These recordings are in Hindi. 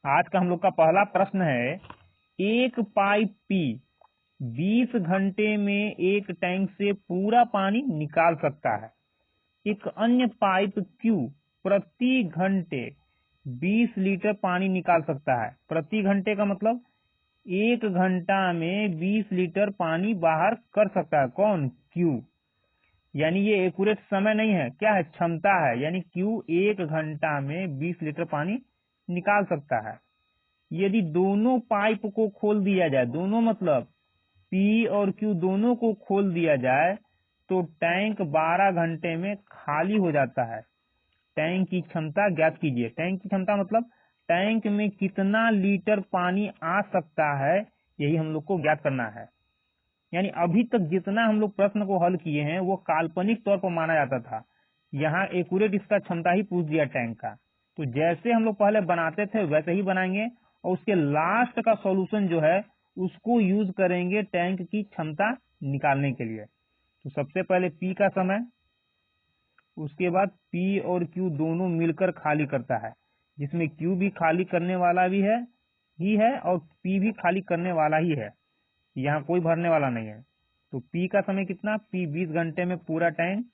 आज का हम लोग का पहला प्रश्न है, एक पाइप पी 20 घंटे में एक टैंक से पूरा पानी निकाल सकता है। एक अन्य पाइप क्यू प्रति घंटे 20 लीटर पानी निकाल सकता है। प्रति घंटे का मतलब एक घंटा में 20 लीटर पानी बाहर कर सकता है। कौन? क्यू। यानी ये एक्यूरेट समय नहीं है, क्या है? क्षमता है। यानी क्यू एक घंटा में 20 लीटर पानी निकाल सकता है। यदि दोनों पाइप को खोल दिया जाए, दोनों मतलब पी और क्यू दोनों को खोल दिया जाए, तो टैंक 12 घंटे में खाली हो जाता है। टैंक की क्षमता ज्ञात कीजिए। टैंक की क्षमता मतलब टैंक में कितना लीटर पानी आ सकता है, यही हम लोग को ज्ञात करना है। यानी अभी तक जितना हम लोग प्रश्न को हल किए हैं वो काल्पनिक तौर पर माना जाता था। यहाँ एक्यूरेट इसका क्षमता ही पूछ दिया टैंक का। तो जैसे हम लोग पहले बनाते थे वैसे ही बनाएंगे, और उसके लास्ट का सॉल्यूशन जो है उसको यूज करेंगे टैंक की क्षमता निकालने के लिए। तो सबसे पहले पी का समय, उसके बाद पी और क्यू दोनों मिलकर खाली करता है, जिसमें क्यू भी खाली करने वाला भी है और पी भी खाली करने वाला ही है। यहाँ कोई भरने वाला नहीं है। तो पी का समय कितना? पी 20 घंटे में पूरा टैंक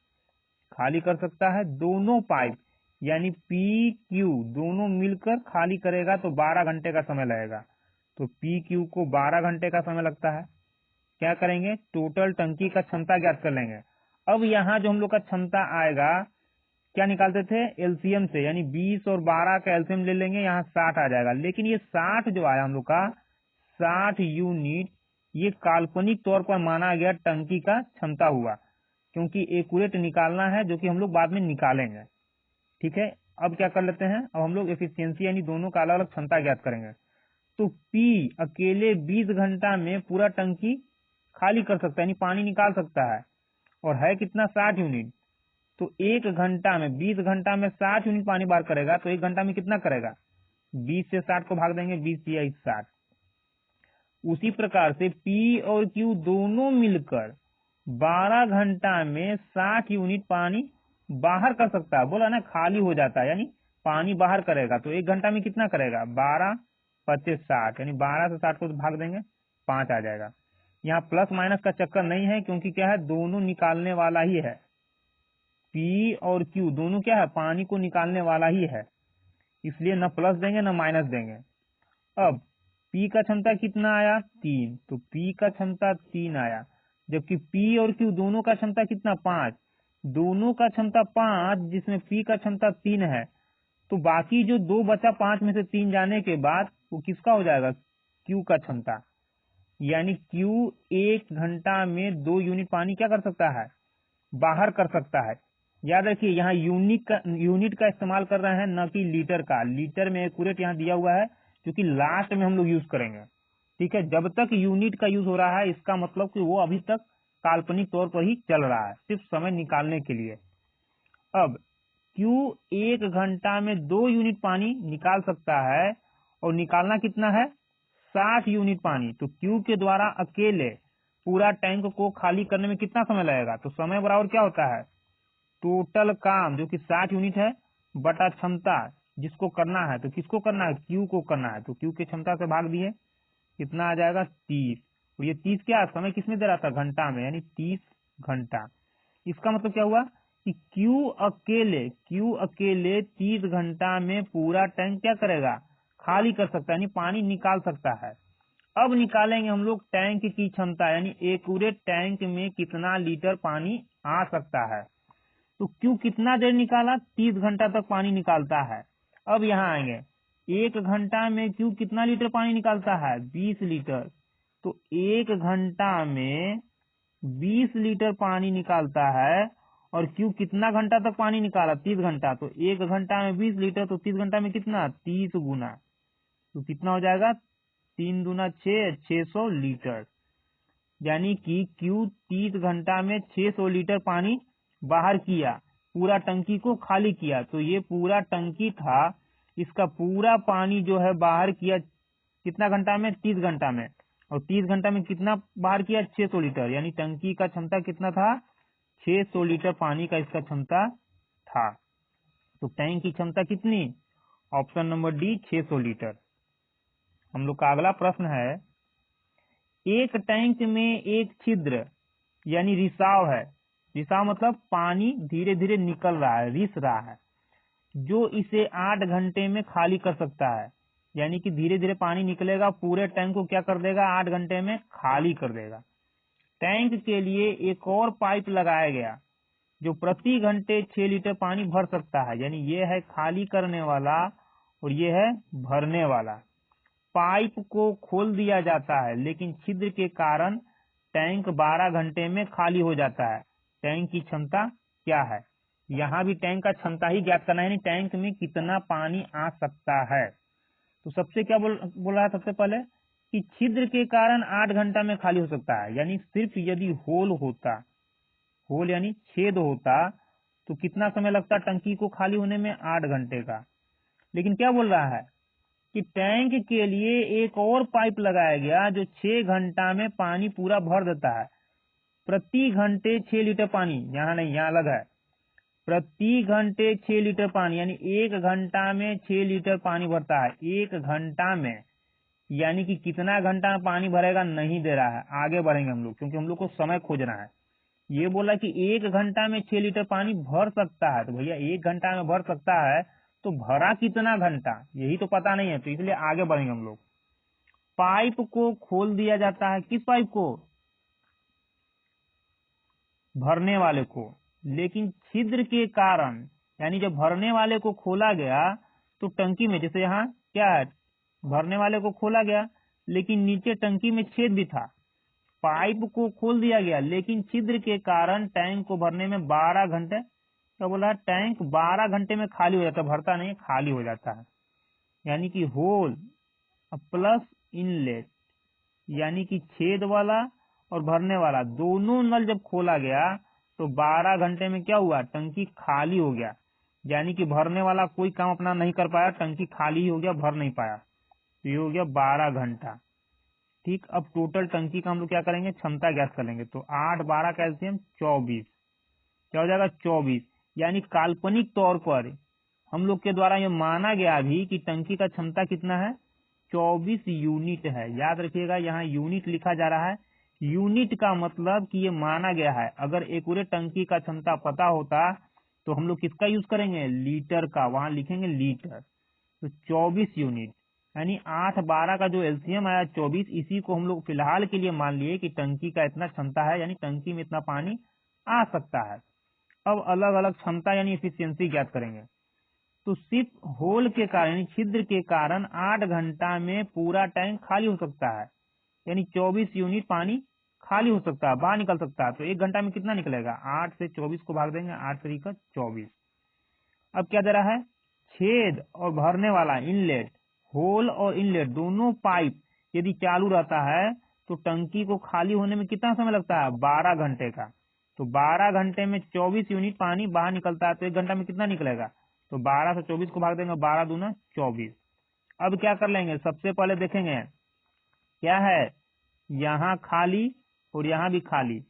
खाली कर सकता है। दोनों पाइप यानी पी क्यू दोनों मिलकर खाली करेगा तो 12 घंटे का समय लगेगा। तो पी क्यू को 12 घंटे का समय लगता है। क्या करेंगे? टोटल टंकी का क्षमता ज्ञात कर लेंगे। अब यहाँ जो हम लोग का क्षमता आएगा, क्या निकालते थे? एलसीएम से, यानी 20 और 12 का एलसीएम ले लेंगे, यहाँ 60 आ जाएगा। लेकिन ये 60 जो आया हम लोग का 60 यूनिट, ये काल्पनिक तौर पर माना गया टंकी का क्षमता हुआ, क्योंकि एक्यूरेट निकालना है जो कि हम लोग बाद में निकालेंगे। ठीक है, अब क्या कर लेते हैं, अब हम लोग एफिशिएंसी यानी दोनों का अलग अलग क्षमता ज्ञात करेंगे। तो पी अकेले 20 घंटा में पूरा टंकी खाली कर सकता है, यानी पानी निकाल सकता है, और है कितना? 60 यूनिट। तो एक घंटा में 20 घंटा में 60 यूनिट पानी बाहर करेगा, तो एक घंटा में कितना करेगा? 20 से 60 को भाग देंगे, 20 या 60। उसी प्रकार से पी और क्यू दोनों मिलकर 12 घंटा में 60 यूनिट पानी बाहर कर सकता है। बोला ना, खाली हो जाता है, यानी पानी बाहर करेगा। तो एक घंटा में कितना करेगा? 12 25 60, यानी 12 से 60 को भाग देंगे, 5 आ जाएगा। यहाँ प्लस माइनस का चक्कर नहीं है, क्योंकि क्या है? दोनों निकालने वाला ही है। पी और क्यू दोनों क्या है? पानी को निकालने वाला ही है, इसलिए न प्लस देंगे न माइनस देंगे। अब पी का क्षमता कितना आया? 3। तो पी का क्षमता 3 आया, जबकि पी और क्यू दोनों का क्षमता कितना? 5। दोनों का क्षमता 5, जिसमें पी का क्षमता 3 है, तो बाकी जो 2 बचा, 5 में से 3 जाने के बाद वो किसका हो जाएगा? क्यू का क्षमता। यानी क्यू एक घंटा में 2 यूनिट पानी क्या कर सकता है? बाहर कर सकता है। याद रखिए, यहाँ यूनिट का इस्तेमाल कर रहे हैं, न कि लीटर का। लीटर में एक्यूरेट यहाँ दिया हुआ है, क्योंकि लास्ट में हम लोग यूज करेंगे। ठीक है, जब तक यूनिट का यूज हो रहा है, इसका मतलब कि वो अभी तक काल्पनिक तौर पर ही चल रहा है, सिर्फ समय निकालने के लिए। अब क्यू एक घंटा में 2 यूनिट पानी निकाल सकता है, और निकालना कितना है? 60 यूनिट पानी। तो क्यू के द्वारा अकेले पूरा टैंक को खाली करने में कितना समय लगेगा? तो समय बराबर क्या होता है? टोटल काम जो कि 60 यूनिट है बटा क्षमता, जिसको करना है। तो किसको करना है? क्यू को करना है। तो क्यू की क्षमता से भाग दिए, कितना आ जाएगा? 30। और ये 30 क्या समय किसमें दे रहा था? घंटा में, यानी 30 घंटा। इसका मतलब क्या हुआ कि क्यू अकेले 30 घंटा में पूरा टैंक क्या करेगा? खाली कर सकता है, यानी पानी निकाल सकता है। अब निकालेंगे हम लोग टैंक की क्षमता, यानी एक्यूरेट टैंक में कितना लीटर पानी आ सकता है। तो क्यू कितना देर निकाला? 30 घंटा तक पानी निकालता है। अब यहाँ आएंगे, एक घंटा में क्यू कितना लीटर पानी निकालता है? 20 लीटर। तो एक घंटा में 20 लीटर पानी निकालता है, और क्यू कितना घंटा तक पानी निकाला? 30 घंटा। तो एक घंटा में 20 लीटर, तो 30 घंटा में कितना? 30 गुना। तो कितना हो जाएगा? 3 दूना 6, 600 लीटर। यानी कि क्यू 30 घंटा में 600 लीटर पानी बाहर किया, पूरा टंकी को खाली किया। तो ये पूरा टंकी था, इसका पूरा पानी जो है बाहर किया कितना घंटा में? 30 घंटा में। और 30 घंटा में कितना बाहर किया? 600 लीटर। यानी टंकी का क्षमता कितना था? 600 लीटर पानी का इसका क्षमता था। तो टैंक की क्षमता कितनी? Option number D, 600 litre. हम लोग का अगला प्रश्न है, एक टैंक में एक छिद्र यानी रिसाव है, रिसाव मतलब पानी धीरे धीरे निकल रहा है, रिस रहा है, जो इसे 8 घंटे में खाली कर सकता है। यानी कि धीरे धीरे पानी निकलेगा, पूरे टैंक को क्या कर देगा, 8 घंटे में खाली कर देगा। टैंक के लिए एक और पाइप लगाया गया जो प्रति घंटे 6 लीटर पानी भर सकता है। यानी ये है खाली करने वाला और ये है भरने वाला। पाइप को खोल दिया जाता है, लेकिन छिद्र के कारण टैंक 12 घंटे में खाली हो जाता है। टैंक की क्षमता क्या है? यहाँ भी टैंक का क्षमता ही ज्ञात करना है, यानी टैंक में कितना पानी आ सकता है। तो सबसे क्या बोल रहा है, सबसे पहले कि छिद्र के कारण 8 घंटा में खाली हो सकता है। यानी सिर्फ यदि होल होता, होल यानी छेद होता, तो कितना समय लगता टंकी को खाली होने में, 8 घंटे का। लेकिन क्या बोल रहा है कि टैंक के लिए एक और पाइप लगाया गया जो 6 घंटा में पानी पूरा भर देता है। प्रति घंटे 6 लीटर पानी, यहाँ नहीं, यहाँ अलग है, प्रति घंटे 6 लीटर पानी, यानी 1 घंटा में 6 लीटर पानी भरता है। 1 घंटा में, यानी कि कितना घंटा में पानी भरेगा नहीं दे रहा है, आगे बढ़ेंगे हम लोग, क्योंकि हम लोग को समय खोजना है। ये बोला कि 1 घंटा में 6 लीटर पानी भर सकता है, तो भैया 1 घंटा में भर सकता है तो भरा कितना घंटा, यही तो पता नहीं है, तो इसलिए आगे बढ़ेंगे हम लोग। पाइप को खोल दिया जाता है, किस पाइप को? भरने वाले को। लेकिन छिद्र के कारण, यानी जब भरने वाले को खोला गया तो टंकी में, जैसे यहाँ क्या है, भरने वाले को खोला गया लेकिन नीचे टंकी में छेद भी था। पाइप को खोल दिया गया लेकिन छिद्र के कारण टैंक को भरने में 12 घंटे, क्या बोला, टैंक 12 घंटे में खाली हो जाता है, भरता नहीं, खाली हो जाता है। यानी कि होल प्लस इनलेट, यानी कि छेद वाला और भरने वाला दोनों नल जब खोला गया तो 12 घंटे में क्या हुआ, टंकी खाली हो गया। यानी कि भरने वाला कोई काम अपना नहीं कर पाया, टंकी खाली हो गया, भर नहीं पाया, तो ये हो गया 12 घंटा। ठीक, अब टोटल टंकी का हम लोग क्या करेंगे, क्षमता ज्ञात कर लेंगे। तो 8 12 कैल्शियम 24, क्या हो जाएगा 24। यानी काल्पनिक तौर पर हम लोग के द्वारा ये माना गया भी कि टंकी का क्षमता कितना है, 24 यूनिट है। याद रखिएगा, यहाँ यूनिट लिखा जा रहा है, यूनिट का मतलब कि ये माना गया है। अगर एक्यूरेट टंकी का क्षमता पता होता तो हम लोग किसका यूज करेंगे, लीटर का, वहां लिखेंगे लीटर। तो 24 यूनिट, यानी 8 12 का जो एलसीएम आया 24, इसी को हम लोग फिलहाल के लिए मान लिए कि टंकी का इतना क्षमता है, यानी टंकी में इतना पानी आ सकता है। अब अलग अलग क्षमता यानी एफिशिएंसी ज्ञात करेंगे। तो सिर्फ होल के कारण, छिद्र के कारण 8 घंटा में पूरा टैंक खाली हो सकता है, यानी 24 यूनिट पानी खाली हो सकता है, बाहर निकल सकता है। तो 1 घंटा में कितना निकलेगा, 8 से 24 को भाग देंगे, 8 तरीका 24। अब क्या दे रहा है, छेद और भरने वाला इनलेट, होल और इनलेट दोनों पाइप यदि चालू रहता है तो टंकी को खाली होने में कितना समय लगता है, 12 घंटे का। तो 12 घंटे में 24 यूनिट पानी बाहर निकलता है, तो 1 घंटा में कितना निकलेगा, तो 12 से 24 को भाग देंगे, 12 दूना 24। अब क्या कर लेंगे, सबसे पहले देखेंगे क्या है, यहाँ खाली और यहाँ भी खाली,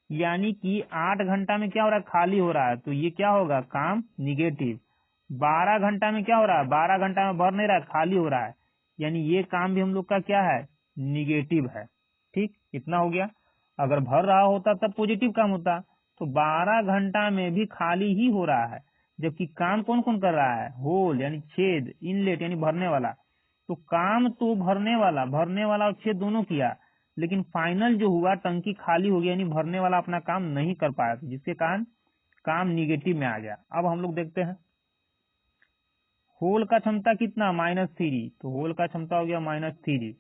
यानी कि 8 घंटा में क्या हो रहा है, खाली हो रहा है, तो ये क्या होगा, काम निगेटिव। 12 घंटा में क्या हो रहा है, 12 घंटा में भर नहीं रहा है, खाली हो रहा है, यानी ये काम भी हम लोग का क्या है, निगेटिव है। ठीक, इतना हो गया। अगर भर रहा होता तब पॉजिटिव काम होता। तो 12 घंटा में भी खाली ही हो रहा है, जबकि काम कौन कौन कर रहा है, होल यानी छेद, इनलेट यानी भरने वाला। तो काम तो भरने वाला और छेद दोनों किया, लेकिन फाइनल जो हुआ टंकी खाली हो गया, यानी भरने वाला अपना काम नहीं कर पाया, जिसके कारण काम निगेटिव में आ गया। अब हम लोग देखते हैं होल का क्षमता कितना, -3, तो होल का क्षमता हो गया -3।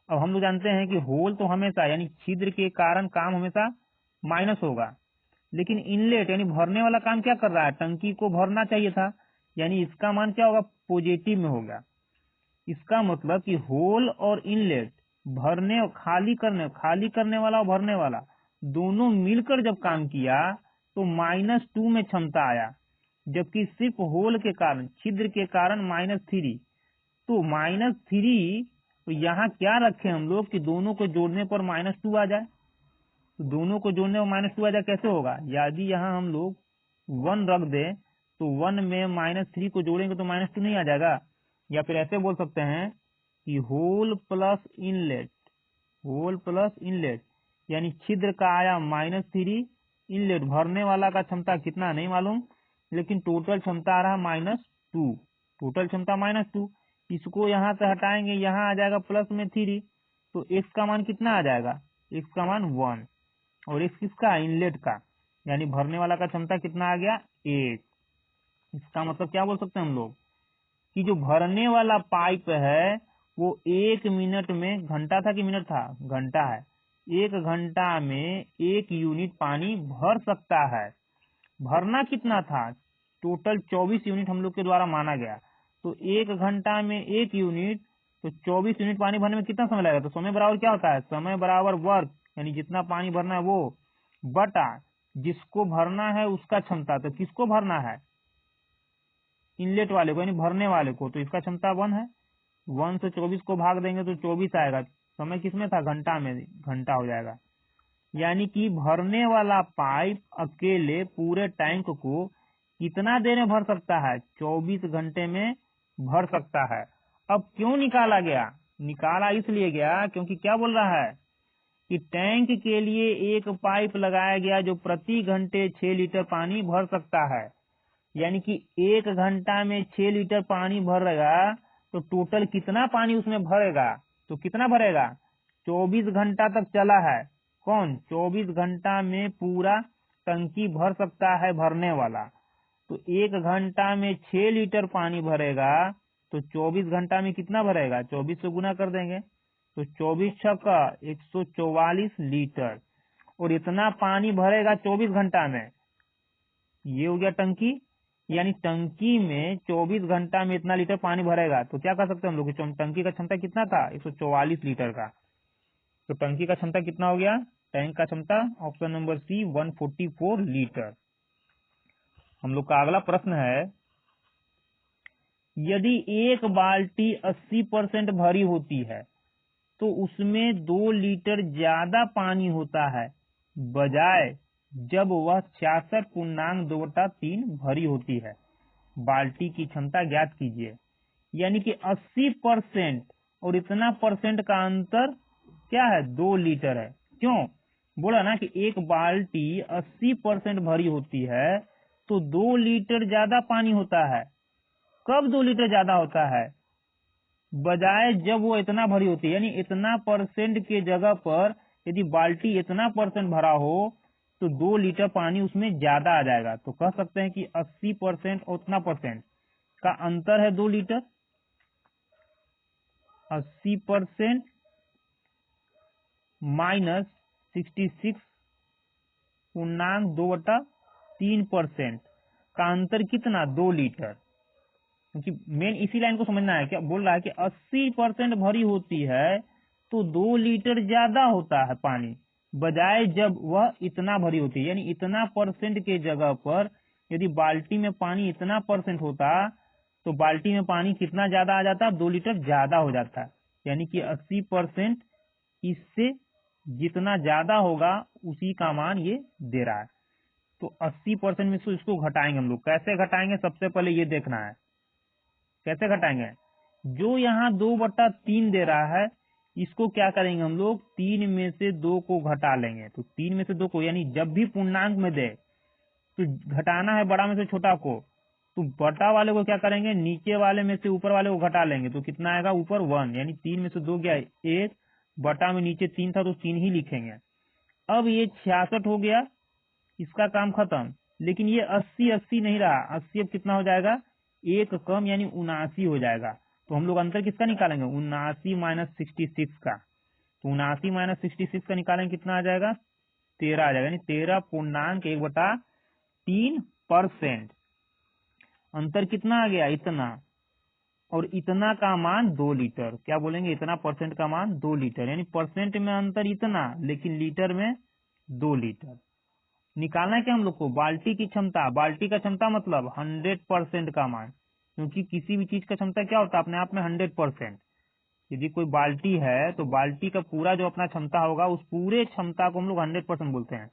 अब हम लोग जानते हैं कि होल तो हमेशा, यानी छिद्र के कारण काम हमेशा माइनस होगा, लेकिन इनलेट यानी भरने वाला काम क्या कर रहा है, टंकी को भरना चाहिए था, यानी इसका मान क्या होगा, पॉजिटिव में होगा। इसका मतलब कि होल और इनलेट, भरने और खाली करने वाला और भरने वाला दोनों मिलकर जब काम किया तो -2 में क्षमता आया, जबकि सिर्फ होल के कारण, छिद्र के कारण -3। तो -3, तो यहाँ क्या रखे हम लोग कि दोनों को जोड़ने पर -2 आ जाए। तो दोनों को जोड़ने पर -2 आ जाए, कैसे होगा, यदि यहाँ हम लोग 1 रख दे तो 1 में -3 को जोड़ेंगे तो -2 नहीं आ जाएगा। या फिर ऐसे बोल सकते हैं कि होल प्लस इनलेट यानी छिद्र का आया -3, इनलेट भरने वाला का क्षमता कितना नहीं मालूम, लेकिन टोटल क्षमता आ रहा -2, टोटल क्षमता -2। इसको यहाँ से हटाएंगे, यहाँ आ जाएगा +3, तो x का मान कितना आ जाएगा, x का मान 1, और x किसका, इनलेट का, यानी भरने वाला का क्षमता कितना आ गया 1। इसका मतलब क्या बोल सकते हैं हम लोग कि जो भरने वाला पाइप है वो 1 मिनट में, घंटा था कि मिनट था, घंटा है, 1 घंटा में 1 यूनिट पानी भर सकता है। भरना कितना था, टोटल 24 यूनिट हम लोग के द्वारा माना गया, तो 1 घंटा में 1 यूनिट, तो 24 यूनिट पानी भरने में कितना समय लगेगा, तो समय बराबर क्या होता है, समय बराबर वर्क, यानी जितना पानी भरना है वो बटा जिसको भरना है उसका क्षमता। तो किसको भरना है, इनलेट वाले को, यानी भरने वाले को, तो इसका क्षमता 1 है। 1 से 24 को भाग देंगे तो 24 आएगा, समय किसमें था, घंटा में, घंटा हो जाएगा। यानी कि भरने वाला पाइप अकेले पूरे टैंक को कितना देर में भर सकता है, 24 घंटे में भर सकता है। अब क्यों निकाला गया, निकाला इसलिए गया क्योंकि क्या बोल रहा है कि टैंक के लिए एक पाइप लगाया गया जो प्रति घंटे 6 लीटर पानी भर सकता है, यानी कि 1 घंटा में 6 लीटर पानी भरेगा तो टोटल कितना पानी उसमें भरेगा, तो कितना भरेगा, 24 घंटा तक चला है, कौन, 24 घंटा में पूरा टंकी भर सकता है भरने वाला। तो 1 घंटा में 6 लीटर पानी भरेगा तो 24 घंटा में कितना भरेगा, 24 से गुना कर देंगे तो 24 छक्का 144 लीटर, और इतना पानी भरेगा 24 घंटा में। ये हो गया टंकी, यानी टंकी में 24 घंटा में इतना लीटर पानी भरेगा, तो क्या कर सकते हैं हम लोग, टंकी का क्षमता कितना था, 144 लीटर का। तो टंकी का क्षमता कितना हो गया, टैंक का क्षमता, ऑप्शन नंबर सी 144 लीटर। हम लोग का अगला प्रश्न है, यदि एक बाल्टी 80% भरी होती है तो उसमें 2 लीटर ज्यादा पानी होता है बजाय जब वह 66.2/3 भरी होती है। बाल्टी की क्षमता ज्ञात कीजिए। यानी कि 80% और इतना परसेंट का अंतर क्या है, 2 लीटर है। क्यों बोला ना कि एक बाल्टी 80% भरी होती है तो 2 लीटर ज्यादा पानी होता है। कब 2 लीटर ज्यादा होता है, बजाय जब वो इतना भरी होती है, यानी इतना परसेंट के जगह पर यदि बाल्टी इतना परसेंट भरा हो तो 2 लीटर पानी उसमें ज्यादा आ जाएगा। तो कह सकते हैं कि 80% और उतना परसेंट का अंतर है 2 लीटर। 80% माइनस 66.2/3% का अंतर कितना, 2 लीटर। क्योंकि मेन इसी लाइन को समझना है, क्या बोल रहा है कि 80% भरी होती है तो 2 लीटर ज्यादा होता है पानी बजाय जब वह इतना भरी होती है, यानी इतना परसेंट के जगह पर यदि बाल्टी में पानी इतना परसेंट होता तो बाल्टी में पानी कितना ज्यादा आ जाता, 2 लीटर ज्यादा हो जाता है। यानी कि 80% इससे जितना ज्यादा होगा उसी का मान ये दे रहा है। तो 80% में से इसको घटाएंगे हम लोग। कैसे घटाएंगे, सबसे पहले ये देखना है कैसे घटाएंगे। जो यहाँ 2/3 दे रहा है इसको क्या करेंगे हम लोग, 3 में से 2 को घटा लेंगे। तो 3 में से 2 को, यानी जब भी पूर्णांक में दे तो घटाना है बड़ा में से छोटा को, तो बटा वाले को क्या करेंगे, नीचे वाले में से ऊपर वाले को घटा लेंगे। तो कितना आएगा, ऊपर 1, यानी 3 में से 2 गया 1, बटा में नीचे 3 था तो 3 ही लिखेंगे। अब ये 66 हो गया, इसका काम खत्म। लेकिन ये 80 नहीं रहा, 80 अब कितना हो जाएगा, 1 कम, यानी 79 हो जाएगा। तो हम लोग अंतर किसका निकालेंगे, 79 माइनस 66 का। तो 79 माइनस 66 का निकालेंगे, कितना आ जाएगा, 13 आ जाएगा, यानी 13.1/3%। अंतर कितना आ गया, इतना, और इतना का मान 2 लीटर। क्या बोलेंगे, इतना परसेंट का मान 2 लीटर, यानी परसेंट में अंतर इतना लेकिन लीटर में 2 लीटर। निकालना है क्या हम लोग को, बाल्टी की क्षमता। बाल्टी का क्षमता मतलब 100% का मान, क्योंकि किसी भी चीज का क्षमता क्या होता है अपने आप में 100%। यदि कोई बाल्टी है तो बाल्टी का पूरा जो अपना क्षमता होगा उस पूरे क्षमता को हम लोग 100% बोलते हैं।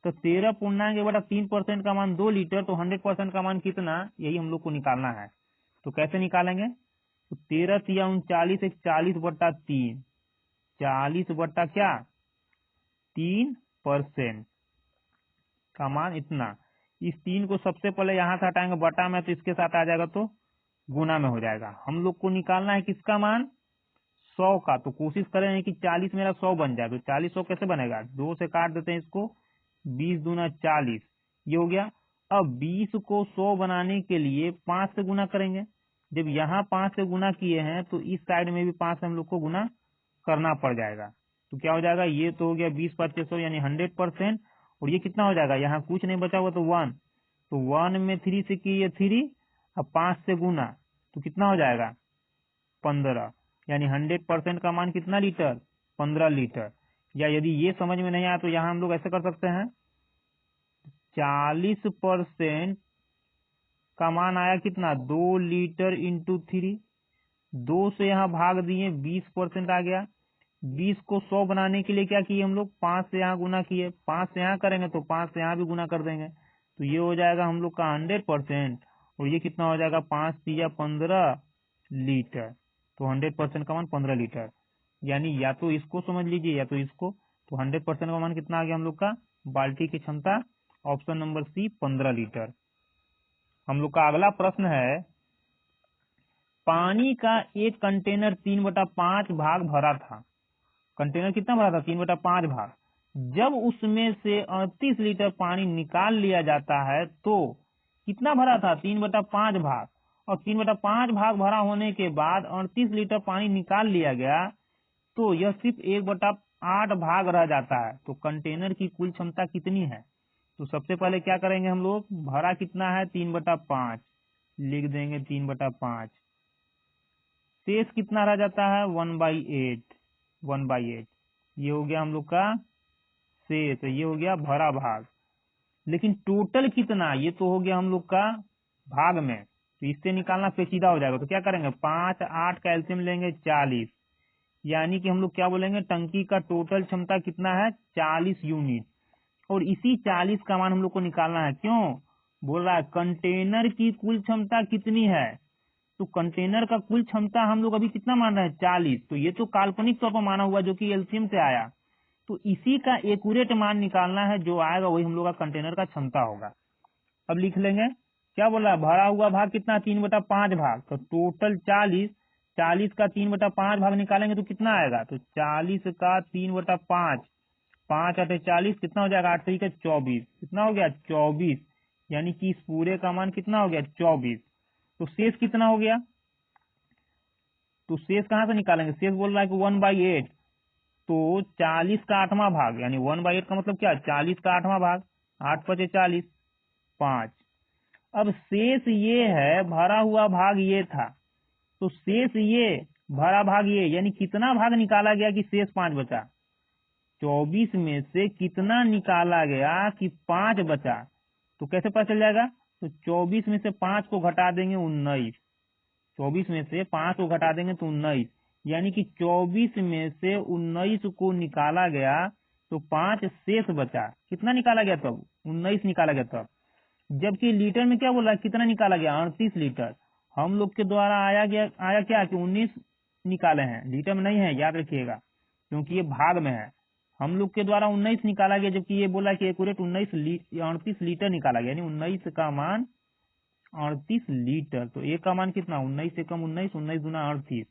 तो 13.1/3% का मान 2 लीटर, तो 100% का मान कितना, यही हम लोग को निकालना है। तो कैसे निकालेंगे, तो 13 या 39 एक 40/3, 40 बट्टा क्या 3% का मान इतना। इस 3 को सबसे पहले यहाँ से हटाएंगे बटा में, तो इसके साथ आ जाएगा तो गुना में हो जाएगा। हम लोग को निकालना है किसका मान 100 का, तो कोशिश करें कि 40 मेरा 100 बन जाए। तो 40 100 कैसे बनेगा, 2 से काट देते हैं इसको, 20 दूना 40, ये हो गया। अब 20 को 100 बनाने के लिए 5 से गुना करेंगे। जब यहाँ 5 से गुना किए हैं तो इस साइड में भी 5 से हम लोग को गुना करना पड़ जाएगा। तो क्या हो जाएगा, ये तो हो गया 20/100 यानी 100%। और ये कितना हो जाएगा, यहाँ कुछ नहीं बचा हुआ तो 1, तो 1 में 3 से किए 3, अब 5 से गुना तो कितना हो जाएगा 15, यानी 100% का मान कितना लीटर 15 लीटर। या यदि ये समझ में नहीं आया तो यहाँ हम लोग ऐसे कर सकते हैं, 40% का मान आया कितना 2 लीटर इंटू 3, 2 से यहाँ भाग दिए 20% आ गया। 20 को 100 बनाने के लिए क्या किए हम लोग, 5 से यहाँ गुना किए, 5 से यहाँ करेंगे तो 5 से यहाँ भी गुना कर देंगे, तो ये हो जाएगा हम लोग का 100%। और ये कितना हो जाएगा 5 या 15 लीटर, तो 100% का मान 15 लीटर। यानी या तो इसको समझ लीजिए या तो इसको, तो 100% का मान कितना आ गया हम लोग का, बाल्टी की क्षमता ऑप्शन नंबर सी 15 लीटर। हम लोग का अगला प्रश्न है, पानी का एक कंटेनर 3/5 भाग भरा था। कंटेनर कितना भरा था 3/5 भाग। जब उसमें से 38 लीटर पानी निकाल लिया जाता है तो कितना भरा था 3/5 भाग, और 3/5 भाग भरा होने के बाद 38 लीटर पानी निकाल लिया गया तो यह सिर्फ 1/8 भाग रह जाता है। तो कंटेनर की कुल क्षमता कितनी है। तो सबसे पहले क्या करेंगे हम लोग, भरा कितना है 3/5, लिख देंगे 3/5, शेष कितना रह जाता है 1/8, ये हो गया हम लोग का शेष, ये हो गया भरा भाग। लेकिन टोटल कितना, ये तो हो गया हम लोग का भाग में, तो इससे निकालना पेचीदा हो जाएगा। तो क्या करेंगे 5 8 का एलसीएम लेंगे 40, यानी कि हम लोग क्या बोलेंगे, टंकी का टोटल क्षमता कितना है 40 यूनिट। और इसी 40 का मान हम लोग को निकालना है, क्यों बोल रहा है कंटेनर की कुल क्षमता कितनी है। तो कंटेनर का कुल क्षमता हम लोग अभी कितना मान रहे हैं 40, तो ये तो काल्पनिक तौर पर माना हुआ जो कि एलसीएम से आया। तो इसी का एक्यूरेट मान निकालना है, जो आएगा वही हम लोग का कंटेनर का क्षमता होगा। अब लिख लेंगे, क्या बोल रहा है भरा हुआ भाग कितना 3/5 भाग, तो टोटल 40, 40 का 3/5 भाग निकालेंगे तो कितना आएगा, तो 40 का 3/5, 5 8 40, कितना हो जाएगा 8 3 का 24, कितना हो गया 24, यानी कि इस पूरे का मान कितना हो गया 24। तो शेष कितना हो गया, तो शेष कहां से निकालेंगे, शेष बोल रहा है कि 1/8, तो 40 का 8वां भाग, यानी 1/8 का मतलब क्या 40 का 8वां भाग, 8 5 40 5। अब शेष ये है, भरा हुआ भाग ये था, तो शेष ये भरा भाग ये, यानी कितना भाग निकाला गया कि शेष 5 बचा, 24 में से कितना निकाला गया कि 5 बचा। तो कैसे पता चल जाएगा, तो 24 में से 5 को घटा देंगे 19, 24 में से 5 को घटा देंगे तो 19, यानी कि 24 में से 19 को निकाला गया तो 5 शेष बचा। कितना निकाला गया तब 19 निकाला गया तब। जबकि लीटर में क्या बोला कितना निकाला गया 38 लीटर। हम लोग के द्वारा आया क्या कि 19 निकाले हैं, लीटर में नहीं है, याद रखिएगा क्योंकि ये भाग में है। हम लोग के द्वारा 19 निकाला गया, जबकि ये बोला कि एक्यूरेट 38 लीटर निकाला गया, यानी 19 का मान 38 लीटर। तो एक का मान कितना 19 से कम 19, 19 दूना 38,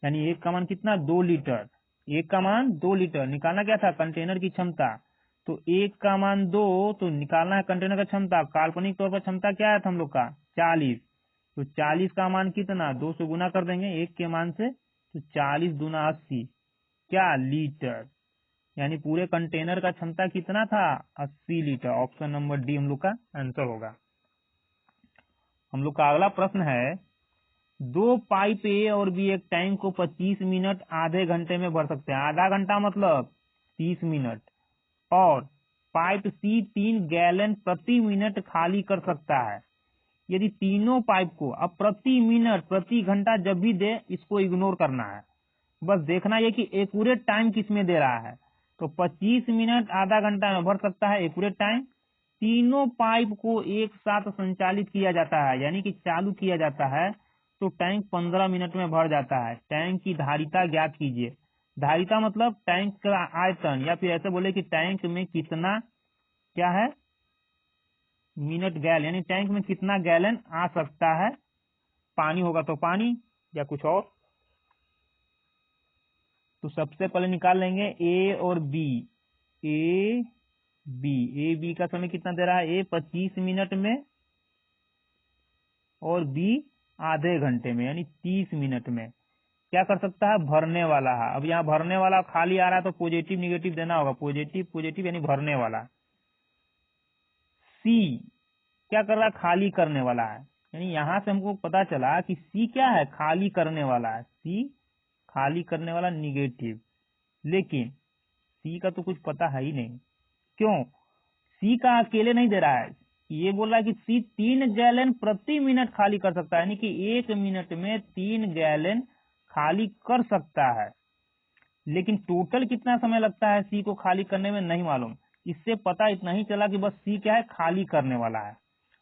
यानी एक का मान कितना 2 लीटर, एक का मान 2 लीटर। निकालना क्या था कंटेनर की क्षमता, तो एक का मान 2, तो निकालना है कंटेनर का क्षमता। काल्पनिक तौर पर क्षमता क्या है हम लोग का 40, तो 40 का मान कितना 2 से गुना कर देंगे एक के मान से, तो 40 दूना 80 क्या लीटर, यानी पूरे कंटेनर का क्षमता कितना था 80 लीटर। ऑप्शन नंबर डी हम लोग का आंसर होगा। हम लोग का अगला प्रश्न है, 2 पाइप ए और बी एक टैंक को 25 मिनट आधे घंटे में भर सकते हैं, आधा घंटा मतलब 30 मिनट, और पाइप सी 3 गैलन प्रति मिनट खाली कर सकता है। यदि तीनों पाइप को अब प्रति मिनट प्रति घंटा जब भी दे, इसको इग्नोर करना है, बस देखना ये कि एक्यूरेट टाइम किसमें दे रहा है। तो 25 मिनट आधा घंटा में भर सकता है एक्यूरेट टाइम। तीनों पाइप को एक साथ संचालित किया जाता है, यानी कि चालू किया जाता है तो टैंक 15 मिनट में भर जाता है। टैंक की धारिता ज्ञात कीजिए। धारिता मतलब टैंक का आयतन, या फिर ऐसे बोले कि टैंक में कितना क्या है, मिनट गैल, यानी टैंक में कितना गैलन आ सकता है। पानी होगा तो पानी या कुछ और। तो सबसे पहले निकाल लेंगे ए और बी। ए बी का समय कितना दे रहा है, ए 25 मिनट में और बी आधे घंटे में, यानी 30 मिनट में। क्या कर सकता है, भरने वाला है। अब यहाँ भरने वाला खाली आ रहा है तो पॉजिटिव निगेटिव देना होगा। पॉजिटिव पॉजिटिव यानी भरने वाला। सी क्या कर रहा है, खाली करने वाला है। यानी यहां से हमको पता चला कि सी क्या है, खाली करने वाला है। सी खाली करने वाला निगेटिव। लेकिन सी का तो कुछ पता है ही नहीं। क्यों, सी का अकेले नहीं दे रहा है। ये बोल रहा है कि सी 3 गैलन प्रति मिनट खाली कर सकता है, यानी कि 1 मिनट में 3 गैलन खाली कर सकता है। लेकिन टोटल कितना समय लगता है सी को खाली करने में नहीं मालूम। इससे पता इतना ही चला कि बस सी क्या है, खाली करने वाला है।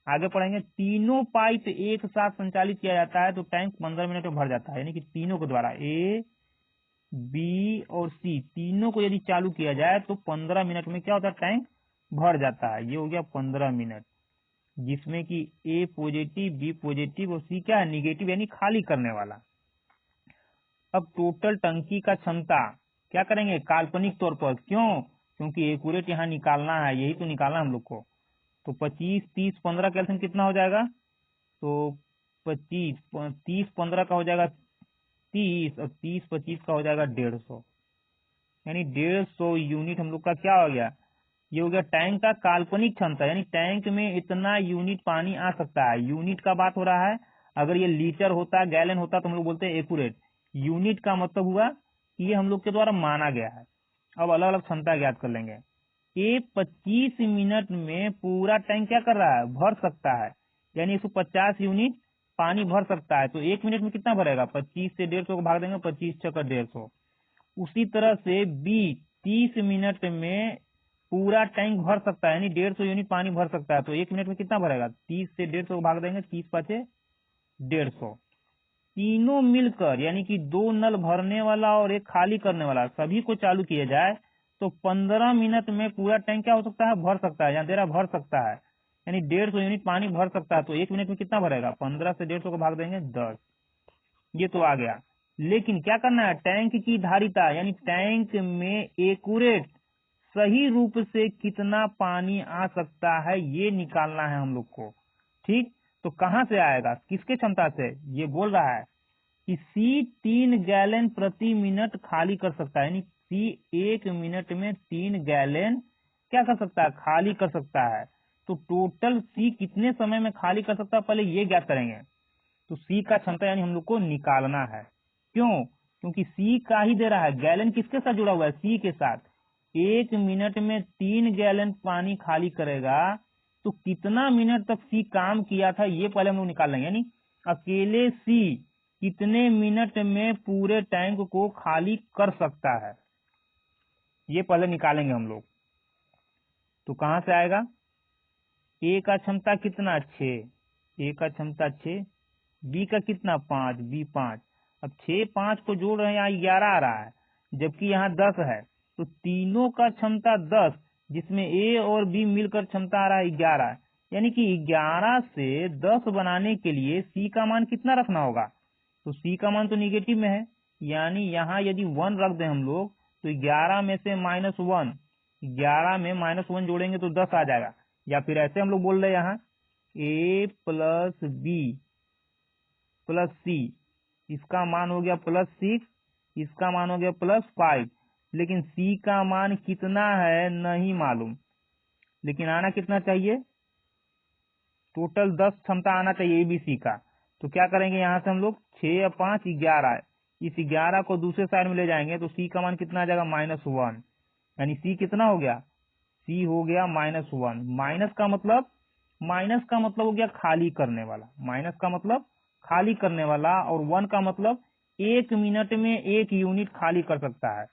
आगे पढ़ेंगे, तीनों पाइप एक साथ संचालित किया जाता है तो टैंक 15 मिनट में भर जाता है। यानी कि तीनों के द्वारा, ए बी और सी तीनों को यदि चालू किया जाए तो 15 मिनट में क्या होता है, टैंक भर जाता है। ये हो गया 15 मिनट, जिसमें कि ए पॉजिटिव, बी पॉजिटिव और सी क्या है, निगेटिव, यानी खाली करने वाला। अब टोटल टंकी का क्षमता क्या करेंगे, काल्पनिक तौर पर। क्यों, क्योंकि एक्यूरेट यहाँ निकालना है, यही तो निकालना हम लोग को। तो 25 30 15 का एल्सियम कितना हो जाएगा, तो 25 30 15 का हो जाएगा 30 और 30 25 का हो जाएगा 150, यानी 150 यूनिट हम लोग का क्या हो गया, ये हो गया टैंक का काल्पनिक क्षमता। यानी टैंक में इतना यूनिट पानी आ सकता है। यूनिट का बात हो रहा है। अगर ये लीटर होता, गैलन होता तो हम लोग बोलते हैं एक्यूरेट। यूनिट का मतलब हुआ कि ये हम लोग के द्वारा माना गया है। अब अलग अलग क्षमता ज्ञात कर लेंगे। ये 25 मिनट में पूरा टैंक क्या कर रहा है, भर सकता है। यानी 150 यूनिट पानी भर सकता है। तो 1 मिनट में कितना भरेगा, 25 से 150 को भाग देंगे, 25 छक्का 150। उसी तरह से बी 30 मिनट में पूरा टैंक भर सकता है, यानी 150 यूनिट पानी भर सकता है। तो 1 मिनट में कितना भरेगा, 30 से 150 को भाग देंगे, 30 पाँचे 150। तीनों मिलकर, यानी कि 2 नल भरने वाला और एक खाली करने वाला, सभी को चालू किया जाए तो 15 मिनट में पूरा टैंक क्या हो सकता है, भर सकता है। यहाँ दे रहा भर सकता है, यानी 150 यूनिट पानी भर सकता है। तो 1 मिनट में कितना भरेगा, 15 से 150 को भाग देंगे 10। ये तो आ गया। लेकिन क्या करना है, टैंक की धारिता, यानी टैंक में एक्यूरेट सही रूप से कितना पानी आ सकता है, ये निकालना है हम लोग को। ठीक, तो कहां से आएगा, किसके क्षमता से, ये बोल रहा है कि सी 3 गैलन प्रति मिनट खाली कर सकता है। यानी सी 1 मिनट में 3 गैलन क्या कर सकता है, खाली कर सकता है। तो टोटल सी कितने समय में खाली कर सकता है, पहले ये ज्ञात करेंगे। तो सी का क्षमता यानी हम लोग को निकालना है। क्यों, क्योंकि सी का ही दे रहा है। गैलन किसके साथ जुड़ा हुआ है, सी के साथ। 1 मिनट में 3 गैलन पानी खाली करेगा तो कितना मिनट तक सी काम किया था, ये पहले हम लोग निकाल लेंगे। यानी अकेले सी कितने मिनट में पूरे टैंक को खाली कर सकता है, ये पहले निकालेंगे हम लोग। तो कहां से आएगा, ए का क्षमता कितना, 6, ए का क्षमता 6, बी का कितना, 5, बी 5। अब 6 5 को जोड़ रहे हैं, यहाँ 11 आ रहा है, जबकि यहाँ 10 है। तो तीनों का क्षमता 10, जिसमें ए और बी मिलकर क्षमता आ रहा है 11। यानी कि 11 से 10 बनाने के लिए सी का मान कितना रखना होगा, तो सी का मान तो निगेटिव में है, यानी यहाँ यदि 1 रख दें हम लोग तो 11 में से -1, 11 में -1 जोड़ेंगे तो 10 आ जाएगा। या फिर ऐसे हम लोग बोल रहे हैं यहाँ ए प्लस बी प्लस सी, इसका मान हो गया +6, इसका मान हो गया +5। लेकिन सी का मान कितना है नहीं मालूम, लेकिन आना कितना चाहिए, टोटल 10 क्षमता आना चाहिए एबीसी का। तो क्या करेंगे, यहाँ से हम लोग 6 या 5 11, इस 11 को दूसरे साइड में ले जाएंगे तो सी का मान कितना आ जाएगा, -1। यानी सी कितना हो गया, सी हो गया -1। माइनस का मतलब हो गया खाली करने वाला, माइनस का मतलब खाली करने वाला, और 1 का मतलब 1 मिनट में 1 यूनिट खाली कर सकता है।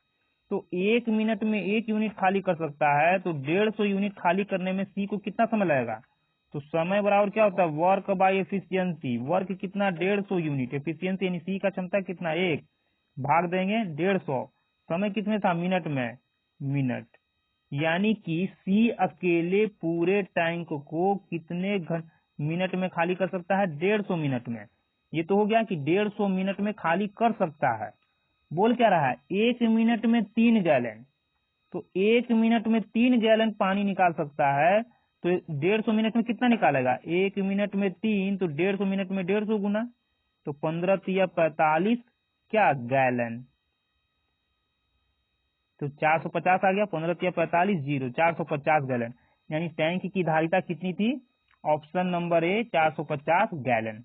तो 1 मिनट में 1 यूनिट खाली कर सकता है, तो 150 यूनिट खाली करने में सी को कितना समय लगेगा, तो समय बराबर क्या होता है, वर्क बाय एफिशिएंसी। वर्क कितना, 150 यूनिट। एफिशिएंसी यानी सी का क्षमता कितना, 1 भाग देंगे 150। समय कितने था, मिनट में, मिनट। यानी कि सी अकेले पूरे टैंक को कितने मिनट में खाली कर सकता है, 150 मिनट में। ये तो हो गया कि 150 मिनट में खाली कर सकता है। बोल क्या रहा है, 1 मिनट में 3 गैलन। तो 1 मिनट में 3 गैलन पानी निकाल सकता है। तो 150 मिनट में कितना निकालेगा, 1 मिनट में 3, तो 150 मिनट में 150 गुना, तो 15 तिया 45 क्या गैलन। तो 450 आ गया, 15 तिया 45 0, 450 गैलन। यानी टैंक की धारिता कितनी थी, ऑप्शन नंबर ए 450 गैलन।